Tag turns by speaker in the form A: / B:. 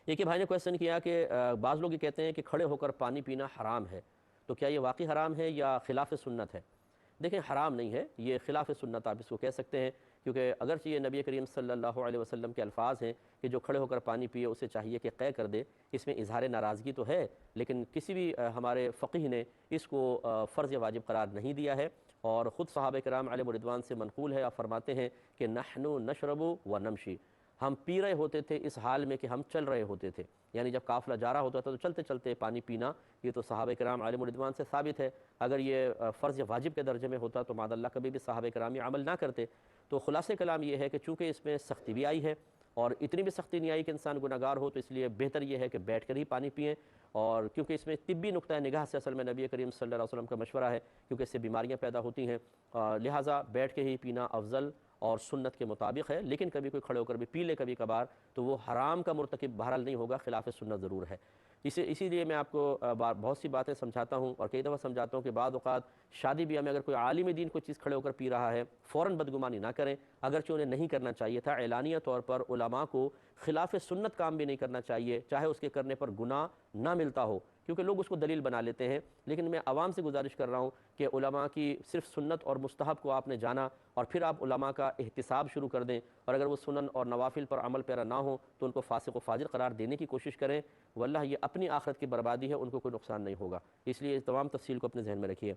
A: ایک ہی بھائی نے کویسچن کیا کہ بعض لوگ یہ کہتے ہیں کہ کھڑے ہو کر پانی پینا حرام ہے، تو کیا یہ واقعی حرام ہے یا خلاف سنت ہے؟ دیکھیں، حرام نہیں ہے، یہ خلاف سنت آپ اس کو کہہ سکتے ہیں، کیونکہ اگرچہ یہ نبی کریم صلی اللہ علیہ وسلم کے الفاظ ہیں کہ جو کھڑے ہو کر پانی پیے اسے چاہیے کہ قے کر دے، اس میں اظہار ناراضگی تو ہے، لیکن کسی بھی ہمارے فقیہ نے اس کو فرض یا واجب قرار نہیں دیا ہے، اور خود صحابہ کرام علیہ رضوان سے منقول ہے، آپ فرماتے ہیں کہ نحن نشرب و نمشی، ہم پی رہے ہوتے تھے اس حال میں کہ ہم چل رہے ہوتے تھے، یعنی جب قافلہ جا رہا ہوتا تھا تو چلتے چلتے پانی پینا، یہ تو صحابہ کرام علیہ رضوان سے ثابت ہے۔ اگر یہ فرض یا واجب کے درجے میں ہوتا تو معاذ اللہ کبھی بھی صحابہ کرام یہ عمل نہ کرتے۔ تو خلاصہ کلام یہ ہے کہ چونکہ اس میں سختی بھی آئی ہے، اور اتنی بھی سختی نہیں آئی کہ انسان گناہ گار ہو، تو اس لیے بہتر یہ ہے کہ بیٹھ کر ہی پانی پئیں، اور کیونکہ اس میں طبی نقطہ نگاہ سے اصل میں نبی کریم صلی اللہ علیہ وسلم کا مشورہ ہے، کیونکہ اس سے بیماریاں پیدا ہوتی ہیں، لہٰذا بیٹھ کے ہی پینا افضل اور سنت کے مطابق ہے۔ لیکن کبھی کوئی کھڑے ہو کر بھی پی لے کبھی کبھار تو وہ حرام کا مرتکب بہرحال نہیں ہوگا، خلاف سنت ضرور ہے۔ اسی لیے میں آپ کو بہت سی باتیں سمجھاتا ہوں، اور کئی دفعہ سمجھاتا ہوں کہ بعض اوقات شادی بیاہ میں اگر کوئی عالم دین کوئی چیز کھڑے ہو کر پی رہا ہے، فوراً بدگمانی نہ کریں، اگرچہ انہیں نہیں کرنا چاہیے تھا، اعلانیہ طور پر علماء کو خلاف سنت کام بھی نہیں کرنا چاہیے، چاہے اس کے کرنے پر گناہ نہ ملتا ہو، کیونکہ لوگ اس کو دلیل بنا لیتے ہیں۔ لیکن میں عوام سے گزارش کر رہا ہوں کہ علماء کی صرف سنت اور مستحب کو آپ نے جانا، اور پھر آپ علماء کا احتساب شروع کر دیں، اور اگر وہ سنن اور نوافل پر عمل پیرا نہ ہوں تو ان کو فاسق و فاجر قرار دینے کی کوشش کریں، واللہ یہ اپنی آخرت کی بربادی ہے، ان کو کوئی نقصان نہیں ہوگا۔ اس لیے اس تمام تفصیل کو اپنے ذہن میں رکھیے۔